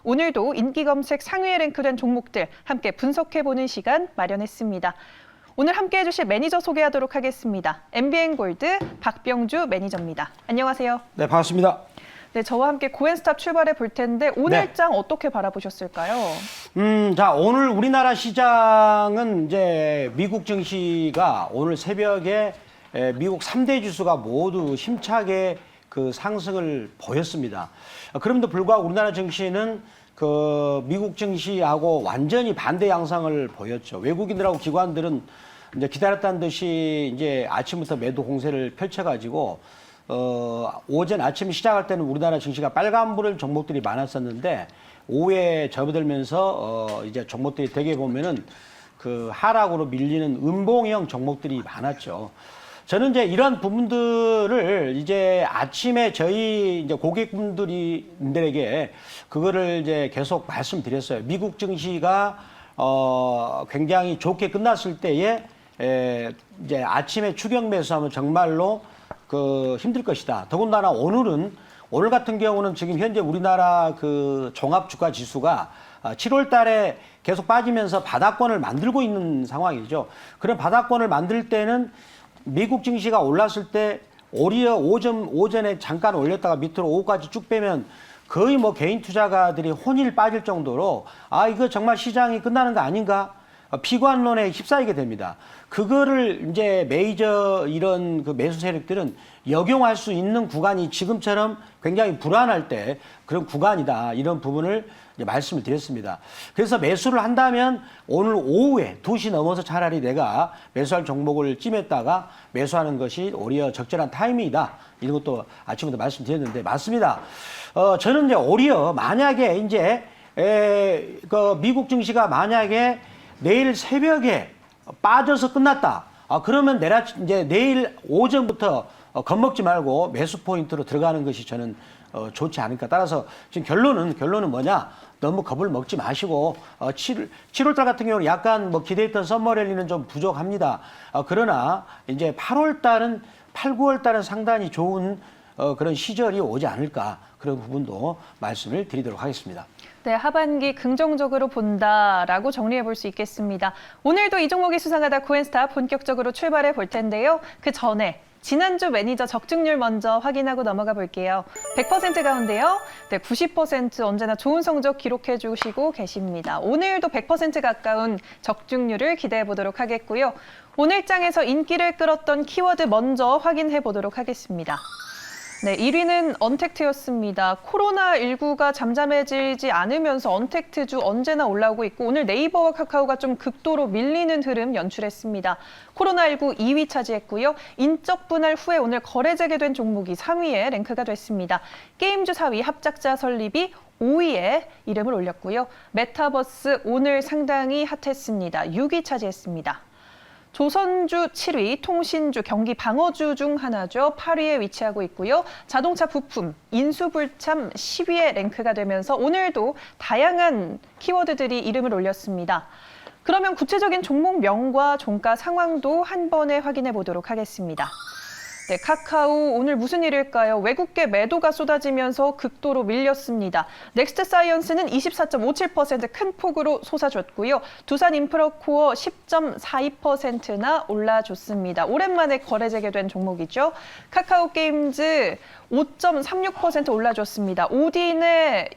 오늘도 인기 검색 상위에 랭크된 종목들 함께 분석해보는 시간 마련했습니다. 오늘 함께 해주실 매니저 소개하도록 하겠습니다. MBN골드 박병주 매니저입니다. 안녕하세요. 네, 반갑습니다. 네, 저와 함께 고엔스탑 출발해 볼 텐데 오늘장 어떻게 바라보셨을까요? 자, 오늘 우리나라 시장은 이제 미국 증시가 오늘 새벽에 미국 3대 지수가 모두 힘차게 그 상승을 보였습니다. 그럼에도 불구하고 우리나라 증시는 그 미국 증시하고 완전히 반대 양상을 보였죠. 외국인들하고 기관들은 이제 기다렸다는 듯이 이제 아침부터 매도 공세를 펼쳐가지고 오전 아침 시작할 때는 우리나라 증시가 빨간불을 종목들이 많았었는데 오후에 접어들면서 이제 종목들이 되게 보면은 그 하락으로 밀리는 음봉형 종목들이 많았죠. 저는 이제 이런 부분들을 이제 아침에 저희 이제 고객분들에게 그거를 이제 계속 말씀드렸어요. 미국 증시가 굉장히 좋게 끝났을 때에 이제 아침에 추격 매수하면 정말로 그 힘들 것이다. 더군다나 오늘 같은 경우는 지금 현재 우리나라 그 종합 주가 지수가 7월 달에 계속 빠지면서 바닥권을 만들고 있는 상황이죠. 그런 바닥권을 만들 때는 미국 증시가 올랐을 때 오히려 오전에 잠깐 올렸다가 밑으로 오후까지 쭉 빼면 거의 뭐 개인 투자가들이 혼일 빠질 정도로 이거 정말 시장이 끝나는 거 아닌가? 피관론에 휩싸이게 됩니다. 그거를 이제 메이저 이런 그 매수 세력들은 역용할 수 있는 구간이 지금처럼 굉장히 불안할 때 그런 구간이다. 이런 부분을 이제 말씀을 드렸습니다. 그래서 매수를 한다면 오늘 오후에 2시 넘어서 차라리 내가 매수할 종목을 찜했다가 매수하는 것이 오히려 적절한 타이밍이다. 이런 것도 아침부터 말씀드렸는데 맞습니다. 저는 이제 오히려 만약에 이제 그 미국 증시가 만약에 내일 새벽에 빠져서 끝났다. 그러면 이제 내일 오전부터 겁먹지 말고 매수 포인트로 들어가는 것이 저는 좋지 않을까. 따라서 지금 결론은 뭐냐? 너무 겁을 먹지 마시고 7월 달 같은 경우는 약간 뭐 기대했던 썸머랠리는 좀 부족합니다. 그러나 이제 8월 달은 9월 달은 상당히 좋은 그런 시절이 오지 않을까. 그런 부분도 말씀을 드리도록 하겠습니다. 네, 하반기 긍정적으로 본다라고 정리해 볼 수 있겠습니다. 오늘도 이 종목이 수상하다 고엔스탑 본격적으로 출발해 볼 텐데요. 그 전에 지난주 매니저 적중률 먼저 확인하고 넘어가 볼게요. 100% 가운데요. 네, 90% 언제나 좋은 성적 기록해 주시고 계십니다. 오늘도 100% 가까운 적중률을 기대해 보도록 하겠고요. 오늘 장에서 인기를 끌었던 키워드 먼저 확인해 보도록 하겠습니다. 네, 1위는 언택트였습니다. 코로나19가 잠잠해지지 않으면서 언택트주 언제나 올라오고 있고 오늘 네이버와 카카오가 좀 극도로 밀리는 흐름 연출했습니다. 코로나19 2위 차지했고요. 인적 분할 후에 오늘 거래 재개된 종목이 3위에 랭크가 됐습니다. 게임주 4위 합작자 설립이 5위에 이름을 올렸고요. 메타버스 오늘 상당히 핫했습니다. 6위 차지했습니다. 조선주 7위, 통신주, 경기 방어주 중 하나죠. 8위에 위치하고 있고요. 자동차 부품, 인수불참 10위에 랭크가 되면서 오늘도 다양한 키워드들이 이름을 올렸습니다. 그러면 구체적인 종목명과 종가 상황도 한 번에 확인해 보도록 하겠습니다. 네, 카카오 오늘 무슨 일일까요? 외국계 매도가 쏟아지면서 극도로 밀렸습니다. 넥스트 사이언스는 24.57% 큰 폭으로 솟아줬고요. 두산 인프라코어 10.42%나 올라줬습니다. 오랜만에 거래 재개된 종목이죠. 카카오 게임즈 5.36% 올라줬습니다. 오딘의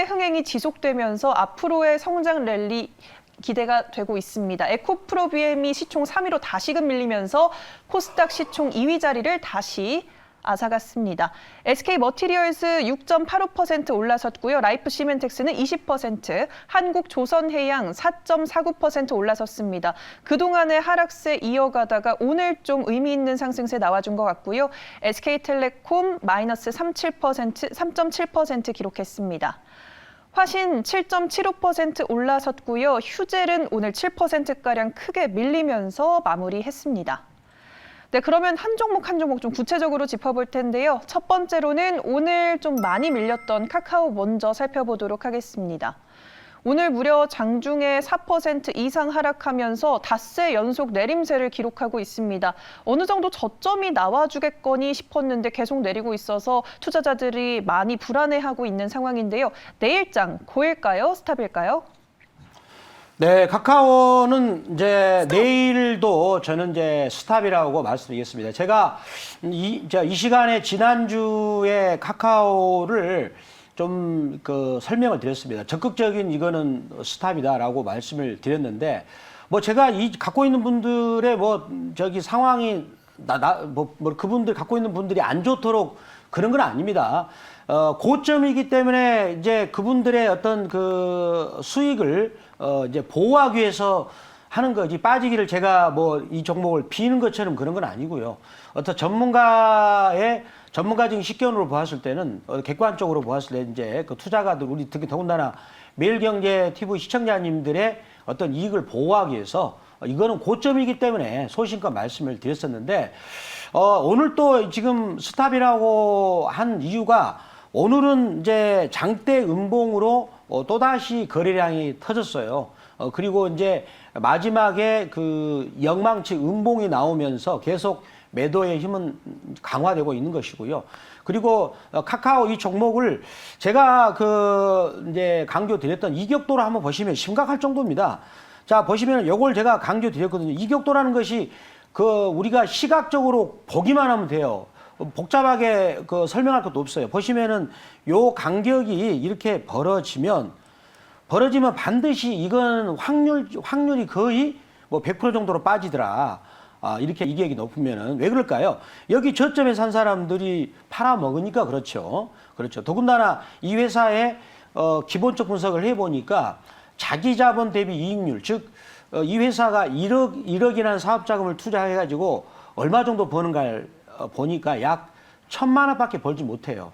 흥행이 지속되면서 앞으로의 성장 랠리 기대가 되고 있습니다. 에코프로비엠이 시총 3위로 다시금 밀리면서 코스닥 시총 2위 자리를 다시 앗아갔습니다. SK머티리얼스 6.85% 올라섰고요. 라이프시멘텍스는 20%, 한국조선해양 4.49% 올라섰습니다. 그동안의 하락세 이어가다가 오늘 좀 의미 있는 상승세 나와준 것 같고요. SK텔레콤 마이너스 3.7% 기록했습니다. 화신 7.75% 올라섰고요. 휴젤은 오늘 7%가량 크게 밀리면서 마무리했습니다. 네, 그러면 한 종목 한 종목 좀 구체적으로 짚어볼 텐데요. 첫 번째로는 오늘 좀 많이 밀렸던 카카오 먼저 살펴보도록 하겠습니다. 오늘 무려 장중에 4% 이상 하락하면서 닷새 연속 내림세를 기록하고 있습니다. 어느 정도 저점이 나와주겠거니 싶었는데 계속 내리고 있어서 투자자들이 많이 불안해하고 있는 상황인데요. 내일장 고일까요? 스탑일까요? 네, 카카오는 이제 내일도 저는 이제 스탑이라고 말씀드리겠습니다. 제가 이 시간에 지난주에 카카오를 좀 설명을 드렸습니다. 적극적인 이거는 스탑이다라고 말씀을 드렸는데, 뭐 제가 갖고 있는 분들의 상황이 그분들 갖고 있는 분들이 안 좋도록 그런 건 아닙니다. 고점이기 때문에 이제 그분들의 어떤 그 수익을 이제 보호하기 위해서 하는 거지, 빠지기를 제가 이 종목을 비는 것처럼 그런 건 아니고요. 어떤 전문가적인 식견으로 보았을 때는, 객관적으로 보았을 때 이제 그 투자가들, 우리 특히 더군다나 매일경제 TV 시청자님들의 어떤 이익을 보호하기 위해서 이거는 고점이기 때문에 소신껏 말씀을 드렸었는데, 오늘 또 지금 스탑이라고 한 이유가, 오늘은 이제 장대 음봉으로 또다시 거래량이 터졌어요. 그리고 이제 마지막에 그 영망치 음봉이 나오면서 계속 매도의 힘은 강화되고 있는 것이고요. 그리고 카카오 이 종목을 제가 이제 강조드렸던 이격도로 한번 보시면 심각할 정도입니다. 자, 보시면 요걸 제가 강조드렸거든요. 이격도라는 것이 우리가 시각적으로 보기만 하면 돼요. 복잡하게 설명할 것도 없어요. 보시면은 요 간격이 이렇게 벌어지면 반드시 이건 확률이 거의 100% 정도로 빠지더라. 이렇게 이격이 높으면은 왜 그럴까요? 여기 저점에 산 사람들이 팔아먹으니까 그렇죠. 그렇죠. 더군다나 이 회사의 기본적 분석을 해보니까 자기 자본 대비 이익률, 즉 이 회사가 1억이라는 사업 자금을 투자해가지고 얼마 정도 버는가를 보니까 약 1,000만 원밖에 벌지 못해요.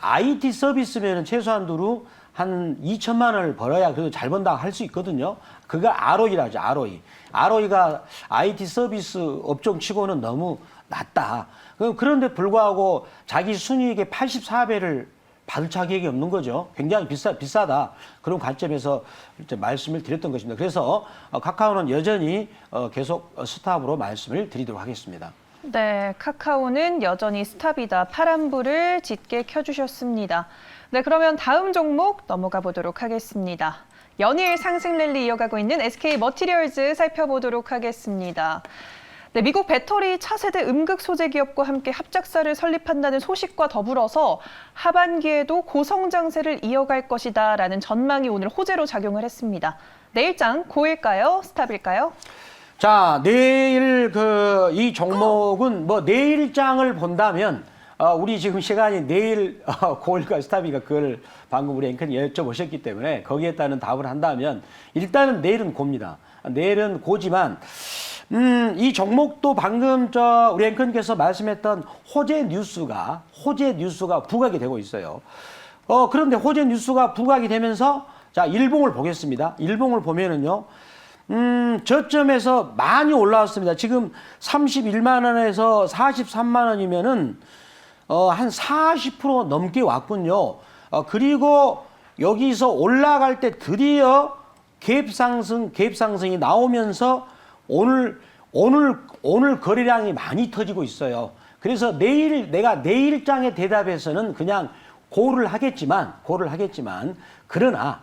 IT 서비스면은 최소한도로 한 2천만 원을 벌어야 그래도 잘 번다 할 수 있거든요. 그가 ROE라죠, ROE. ROE가 IT 서비스 업종 치고는 너무 낮다. 그런데 불구하고 자기 순이익의 84배를 받을 자격이 없는 거죠. 굉장히 비싸다. 그런 관점에서 이제 말씀을 드렸던 것입니다. 그래서 카카오는 여전히 계속 스탑으로 말씀을 드리도록 하겠습니다. 네, 카카오는 여전히 스탑이다. 파란불을 짙게 켜주셨습니다. 네, 그러면 다음 종목 넘어가 보도록 하겠습니다. 연일 상승 랠리 이어가고 있는 SK 머티리얼즈 살펴보도록 하겠습니다. 네, 미국 배터리 차세대 음극 소재 기업과 함께 합작사를 설립한다는 소식과 더불어서 하반기에도 고성장세를 이어갈 것이다라는 전망이 오늘 호재로 작용을 했습니다. 내일장 고일까요? 스탑일까요? 자, 내일 이 종목은 내일장을 본다면, 우리 지금 시간이 내일 고일까 스탑이가 그걸 방금 우리 앵커님 여쭤보셨기 때문에 거기에 따른 답을 한다면 일단은 내일은 고입니다. 내일은 고지만 이 종목도 방금 우리 앵커님께서 말씀했던 호재 뉴스가 부각이 되고 있어요. 그런데 호재 뉴스가 부각이 되면서 자, 일봉을 보겠습니다. 일봉을 보면은요. 저점에서 많이 올라왔습니다. 지금 31만 원에서 43만 원이면은 한 40% 넘게 왔군요. 그리고 여기서 올라갈 때 드디어 갭상승이 나오면서 오늘 거래량이 많이 터지고 있어요. 그래서 내가 내일장의 대답에서는 그냥 고를 하겠지만 그러나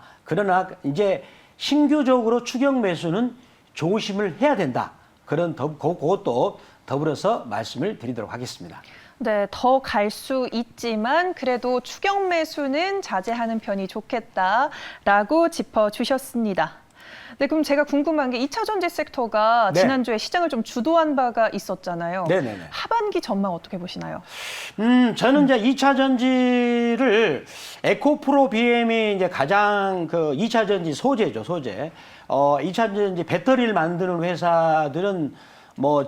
이제 신규적으로 추격 매수는 조심을 해야 된다. 그것도 더불어서 말씀을 드리도록 하겠습니다. 네, 더 갈 수 있지만 그래도 추격 매수는 자제하는 편이 좋겠다라고 짚어주셨습니다. 네, 그럼 제가 궁금한 게 2차 전지 섹터가 네. 지난주에 시장을 좀 주도한 바가 있었잖아요. 네네네. 하반기 전망 어떻게 보시나요? 저는 이제 2차 전지를 에코프로 BM이 이제 가장 2차 전지 소재죠, 소재. 2차 전지 배터리를 만드는 회사들은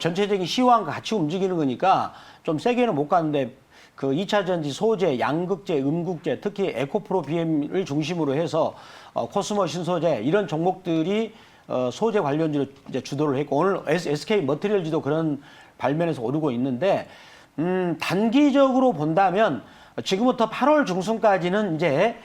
전체적인 시황과 같이 움직이는 거니까 좀 세게는 못 가는데 그 2차 전지 소재, 양극재, 음극재, 특히 에코프로 BM을 중심으로 해서 코스모 신소재 이런 종목들이 소재 관련주로 이제 주도를 했고 오늘 SK 머티리얼즈도 그런 발면에서 오르고 있는데 단기적으로 본다면 지금부터 8월 중순까지는 이제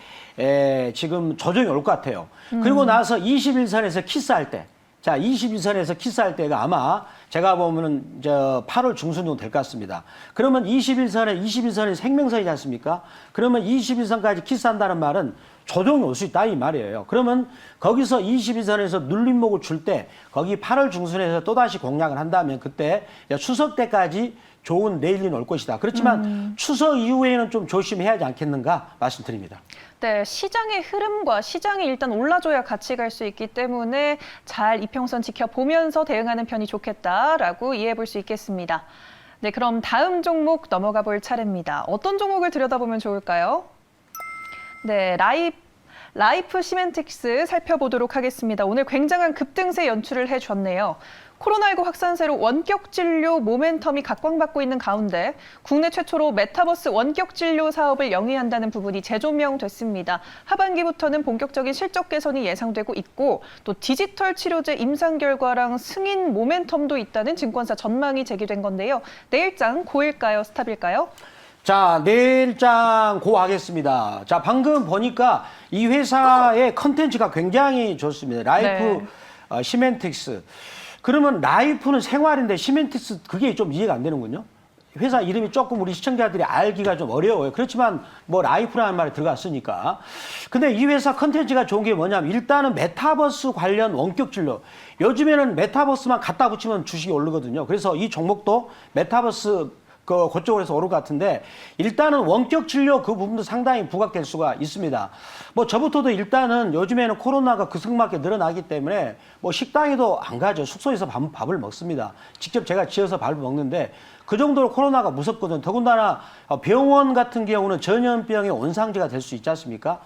지금 조정이 올 것 같아요. 그리고 나서 21선에서 키스할 때, 자, 21선에서 키스할 때가 아마 제가 보면은 8월 중순 정도 될 것 같습니다. 그러면 21선이 생명선이지 않습니까? 그러면 21선까지 키스한다는 말은 조정이 올 수 있다 이 말이에요. 그러면 거기서 21선에서 눌림목을 줄 때 거기 8월 중순에서 또다시 공략을 한다면 그때 추석 때까지 좋은 내일이 올 것이다. 그렇지만 추석 이후에는 좀 조심해야 하지 않겠는가 말씀드립니다. 네, 시장의 흐름과 시장이 일단 올라줘야 같이 갈 수 있기 때문에 잘 이평선 지켜보면서 대응하는 편이 좋겠다라고 이해해 볼 수 있겠습니다. 네, 그럼 다음 종목 넘어가 볼 차례입니다. 어떤 종목을 들여다보면 좋을까요? 네, 라이프 시멘틱스 살펴보도록 하겠습니다. 오늘 굉장한 급등세 연출을 해줬네요. 코로나19 확산세로 원격 진료 모멘텀이 각광받고 있는 가운데 국내 최초로 메타버스 원격 진료 사업을 영위한다는 부분이 재조명됐습니다. 하반기부터는 본격적인 실적 개선이 예상되고 있고 또 디지털 치료제 임상 결과랑 승인 모멘텀도 있다는 증권사 전망이 제기된 건데요. 내일장 고일까요? 스탑일까요? 자, 내일장 고하겠습니다. 자, 방금 보니까 이 회사의 컨텐츠가 굉장히 좋습니다. 라이프 시멘틱스. 그러면 라이프는 생활인데 시멘틱스 그게 좀 이해가 안 되는군요. 회사 이름이 조금 우리 시청자들이 알기가 좀 어려워요. 그렇지만 뭐 라이프라는 말이 들어갔으니까. 근데 이 회사 컨텐츠가 좋은 게 뭐냐면 일단은 메타버스 관련 원격 진료. 요즘에는 메타버스만 갖다 붙이면 주식이 오르거든요. 그래서 이 종목도 메타버스 그쪽으로 해서 오를 것 같은데 일단은 원격 진료 그 부분도 상당히 부각될 수가 있습니다. 뭐 저부터도 일단은 요즘에는 코로나가 급성맞게 늘어나기 때문에 뭐 식당에도 안 가죠. 숙소에서 밥을 먹습니다. 직접 제가 지어서 밥을 먹는데 그 정도로 코로나가 무섭거든요. 더군다나 병원 같은 경우는 전염병의 온상지가 될 수 있지 않습니까?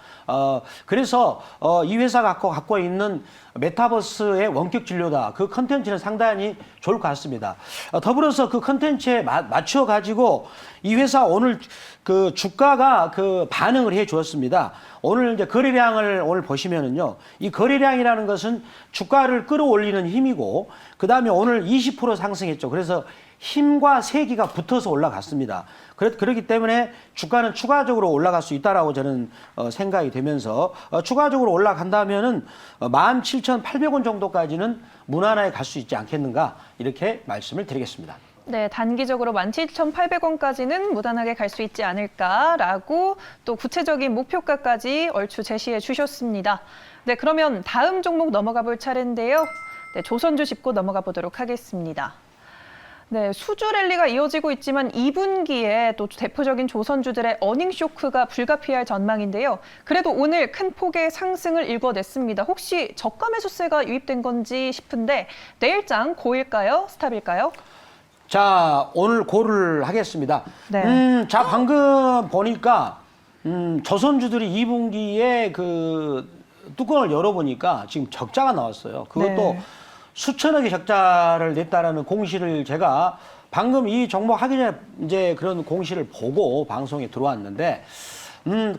그래서 이 회사가 갖고 있는 메타버스의 원격 진료다. 그 컨텐츠는 상당히 좋을 것 같습니다. 더불어서 그 컨텐츠에 맞춰 가지고 이 회사 오늘 그 주가가 그 반응을 해 주었습니다. 오늘 이제 거래량을 오늘 보시면은요. 이 거래량이라는 것은 주가를 끌어올리는 힘이고 그다음에 오늘 20% 상승했죠. 그래서 힘과 세기가 붙어서 올라갔습니다. 그렇기 때문에 주가는 추가적으로 올라갈 수 있다라고 저는 생각이 되면서 추가적으로 올라간다면은 17,800원 정도까지는 무난하게 갈 수 있지 않겠는가 이렇게 말씀을 드리겠습니다. 네, 단기적으로 17,800원까지는 무난하게 갈 수 있지 않을까라고 또 구체적인 목표가까지 얼추 제시해 주셨습니다. 네, 그러면 다음 종목 넘어가 볼 차례인데요. 네, 조선주 짚고 넘어가 보도록 하겠습니다. 네, 수주 랠리가 이어지고 있지만 2분기에 또 대표적인 조선주들의 어닝 쇼크가 불가피할 전망인데요. 그래도 오늘 큰 폭의 상승을 일궈냈습니다. 혹시 저가 매수세가 유입된 건지 싶은데 내일장 고일까요? 스탑일까요? 자, 오늘 고를 하겠습니다. 네. 자, 방금 보니까 조선주들이 2분기에 그 뚜껑을 열어보니까 지금 적자가 나왔어요. 그것도 네. 수천억의 적자를 냈다라는 공시를 제가 방금 이 종목 하기 전에 이제 그런 공시를 보고 방송에 들어왔는데,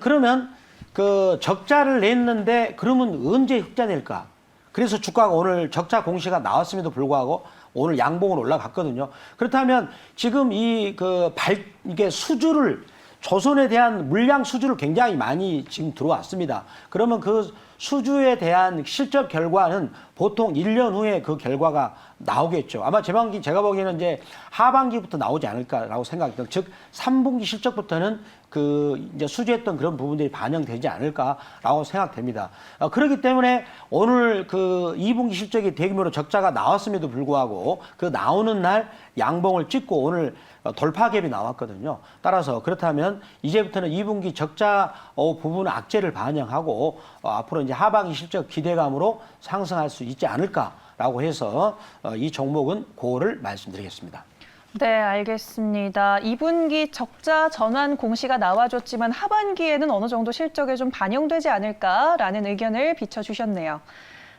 그러면 그 적자를 냈는데 그러면 언제 흑자 낼까? 그래서 주가가 오늘 적자 공시가 나왔음에도 불구하고 오늘 양봉으로 올라갔거든요. 그렇다면 지금 이게 수주를 조선에 대한 물량 수주를 굉장히 많이 지금 들어왔습니다. 그러면 그 수주에 대한 실적 결과는 보통 1년 후에 그 결과가 나오겠죠. 아마 제가 보기에는 이제 하반기부터 나오지 않을까라고 생각해요. 즉 3분기 실적부터는 그 이제 수주했던 그런 부분들이 반영되지 않을까라고 생각됩니다. 그렇기 때문에 오늘 그 2분기 실적이 대규모로 적자가 나왔음에도 불구하고 그 나오는 날 양봉을 찍고 오늘 돌파갭이 나왔거든요. 따라서 그렇다면 이제부터는 2분기 적자 부분 악재를 반영하고 앞으로 이제 하반기 실적 기대감으로 상승할 수 있지 않을까라고 해서 이 종목은 고를 말씀드리겠습니다. 네, 알겠습니다. 2분기 적자 전환 공시가 나와줬지만 하반기에는 어느 정도 실적에 좀 반영되지 않을까라는 의견을 비춰주셨네요.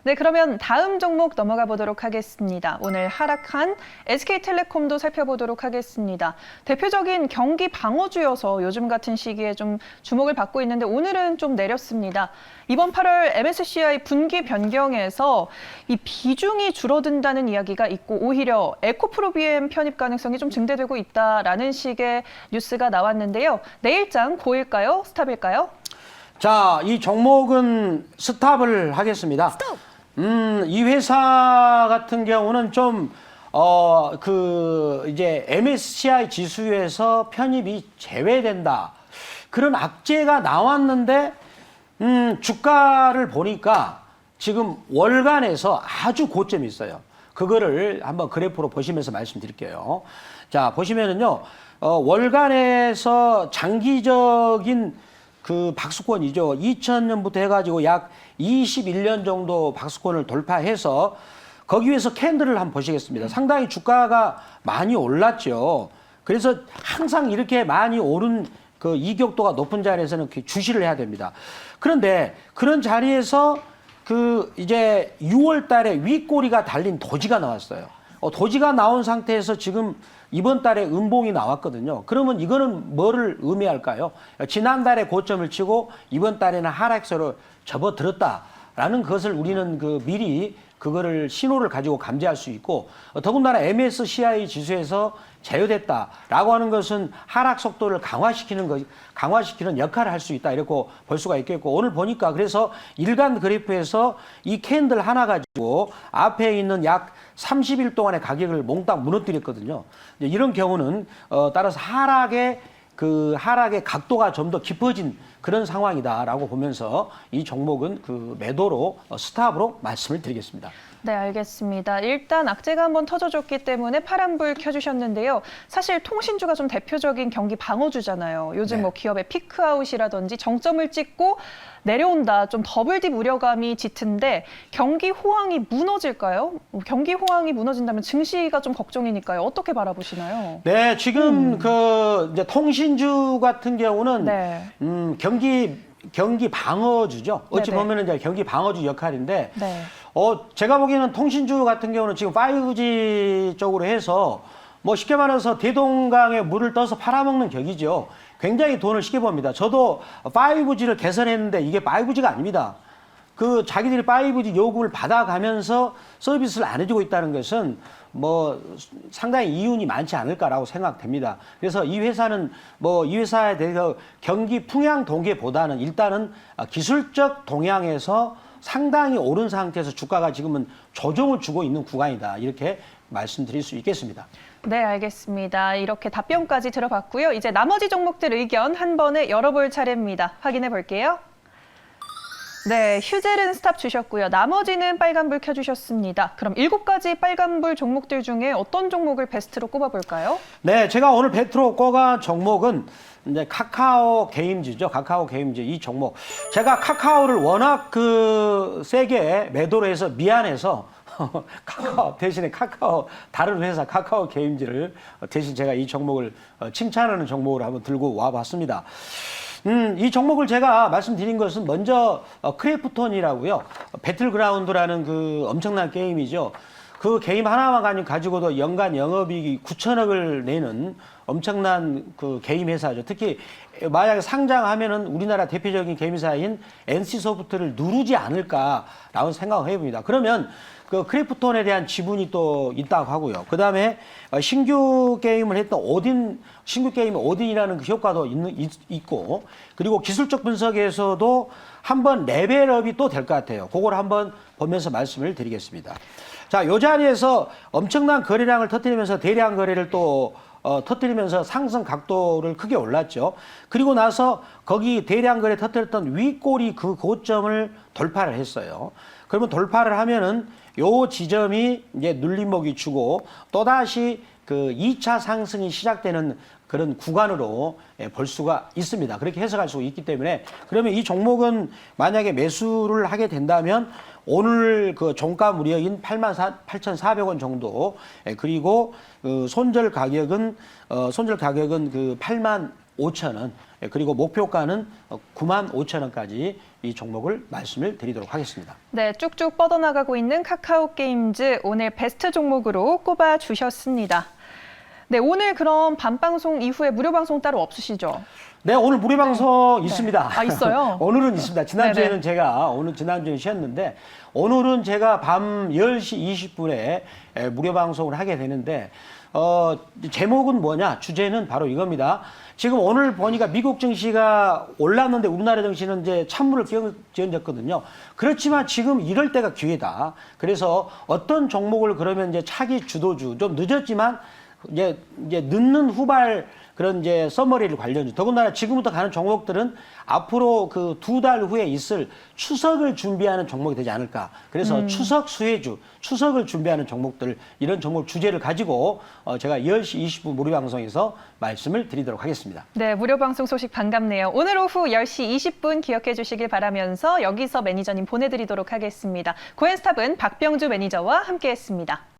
네, 그러면 다음 종목 넘어가 보도록 하겠습니다. 오늘 하락한 SK텔레콤도 살펴보도록 하겠습니다. 대표적인 경기 방어주여서 요즘 같은 시기에 좀 주목을 받고 있는데 오늘은 좀 내렸습니다. 이번 8월 MSCI 분기 변경에서 이 비중이 줄어든다는 이야기가 있고 오히려 에코프로비엠 편입 가능성이 좀 증대되고 있다라는 식의 뉴스가 나왔는데요. 내일장 고일까요? 스탑일까요? 자, 이 종목은 스탑을 하겠습니다. 이 회사 같은 경우는 좀, 이제 MSCI 지수에서 편입이 제외된다. 그런 악재가 나왔는데, 주가를 보니까 지금 월간에서 아주 고점이 있어요. 그거를 한번 그래프로 보시면서 말씀드릴게요. 자, 보시면은요, 월간에서 장기적인 그 박스권이죠. 2000년부터 해가지고 약 21년 정도 박스권을 돌파해서 거기 위해서 캔들을 한번 보시겠습니다. 상당히 주가가 많이 올랐죠. 그래서 항상 이렇게 많이 오른 그 이격도가 높은 자리에서는 주시를 해야 됩니다. 그런데 그런 자리에서 그 이제 6월 달에 윗꼬리가 달린 도지가 나왔어요. 도지가 나온 상태에서 지금 이번 달에 음봉이 나왔거든요. 그러면 이거는 뭐를 의미할까요? 지난달에 고점을 치고 이번 달에는 하락세로 접어들었다라는 것을 우리는 그 미리 그거를 신호를 가지고 감지할 수 있고, 더군다나 MSCI 지수에서 제외됐다라고 하는 것은 하락 속도를 강화시키는 역할을 할 수 있다, 이렇게 볼 수가 있겠고, 오늘 보니까 그래서 일간 그래프에서 이 캔들 하나 가지고 앞에 있는 약 30일 동안의 가격을 몽땅 무너뜨렸거든요. 이런 경우는 따라서 하락의 각도가 좀 더 깊어진 그런 상황이다라고 보면서 이 종목은 그 매도로 스탑으로 말씀을 드리겠습니다. 네, 알겠습니다. 일단 악재가 한번 터져줬기 때문에 파란불 켜주셨는데요. 사실 통신주가 좀 대표적인 경기 방어주잖아요. 요즘 네. 뭐 기업의 피크아웃이라든지 정점을 찍고 내려온다, 좀 더블딥 우려감이 짙은데 경기 호황이 무너질까요? 경기 호황이 무너진다면 증시가 좀 걱정이니까요. 어떻게 바라보시나요? 네, 지금 그 이제 통신주 같은 경우는 네. 경기 방어주죠. 어찌 네네. 보면은 이제 경기 방어주 역할인데, 네. 제가 보기에는 통신주 같은 경우는 지금 5G 쪽으로 해서 뭐 쉽게 말해서 대동강에 물을 떠서 팔아먹는 격이죠. 굉장히 돈을 쉽게 법니다. 저도 5G를 개설했는데 이게 5G가 아닙니다. 그 자기들이 5G 요금을 받아가면서 서비스를 안 해주고 있다는 것은 뭐 상당히 이윤이 많지 않을까라고 생각됩니다. 그래서 이 회사는 뭐 이 회사에 대해서 경기 풍향 동계보다는 일단은 기술적 동향에서 상당히 오른 상태에서 주가가 지금은 조정을 주고 있는 구간이다, 이렇게 말씀드릴 수 있겠습니다. 네, 알겠습니다. 이렇게 답변까지 들어봤고요. 이제 나머지 종목들 의견 한 번에 열어볼 차례입니다. 확인해 볼게요. 네, 휴젤은 스탑 주셨고요. 나머지는 빨간불 켜주셨습니다. 그럼 7가지 빨간불 종목들 중에 어떤 종목을 베스트로 꼽아볼까요? 네, 제가 오늘 베트로 꼽은 종목은 이제 카카오 게임즈죠. 카카오 게임즈 이 종목. 제가 카카오를 워낙 그 세게 매도를 해서 미안해서 카카오 대신에 다른 회사 카카오 게임즈를 대신 제가 이 종목을 칭찬하는 종목으로 한번 들고 와봤습니다. 이 종목을 제가 말씀드린 것은 먼저 크래프톤이라고요. 배틀그라운드라는 그 엄청난 게임이죠. 그 게임 하나만 가지고도 연간 영업이익이 9천억을 내는 엄청난 그 게임 회사죠. 특히 만약에 상장하면은 우리나라 대표적인 게임 회사인 NC소프트를 누르지 않을까라는 생각을 해봅니다. 그러면 그 크래프톤에 대한 지분이 또 있다고 하고요. 그 다음에 신규 게임을 했던 신규 게임 오딘이라는 그 효과도 있고, 그리고 기술적 분석에서도 한번 레벨업이 또 될 것 같아요. 그걸 한번 보면서 말씀을 드리겠습니다. 자, 요 자리에서 엄청난 거래량을 터뜨리면서 대량 거래를 또 터뜨리면서 상승 각도를 크게 올랐죠. 그리고 나서 거기 대량 거래 터뜨렸던 윗꼬리 그 고점을 돌파를 했어요. 그러면 돌파를 하면은 요 지점이 이제 눌림목이 주고 또다시 그 2차 상승이 시작되는 그런 구간으로 볼 수가 있습니다. 그렇게 해석할 수 있기 때문에, 그러면 이 종목은 만약에 매수를 하게 된다면 오늘 그 종가 무렵인 88,400원 정도, 그리고 그 손절 가격은 그 85,000원, 그리고 목표가는 95,000원까지 이 종목을 말씀을 드리도록 하겠습니다. 네, 쭉쭉 뻗어나가고 있는 카카오 게임즈 오늘 베스트 종목으로 꼽아 주셨습니다. 네, 오늘 그럼 밤방송 이후에 무료 방송 따로 없으시죠? 네, 오늘 무료 방송 있습니다. 아, 있어요? 오늘은 있습니다. 지난주에는 네네. 지난주에는 쉬었는데, 오늘은 제가 밤 10시 20분에 무료 방송을 하게 되는데, 제목은 뭐냐? 주제는 바로 이겁니다. 지금 오늘 보니까 미국 증시가 올랐는데 우리나라 증시는 이제 찬물을 끼얹었거든요. 그렇지만 지금 이럴 때가 기회다. 그래서 어떤 종목을 그러면 이제 차기 주도주, 좀 늦었지만 이제 늦는 후발 그런 이제 서머리를 관련주. 더군다나 지금부터 가는 종목들은 앞으로 그 2달 후에 있을 추석을 준비하는 종목이 되지 않을까. 그래서 추석 수혜주, 추석을 준비하는 종목들, 이런 종목 주제를 가지고 제가 10시 20분 무료 방송에서 말씀을 드리도록 하겠습니다. 네, 무료 방송 소식 반갑네요. 오늘 오후 10시 20분 기억해 주시길 바라면서 여기서 매니저님 보내드리도록 하겠습니다. 고엔스탑은 박병주 매니저와 함께했습니다.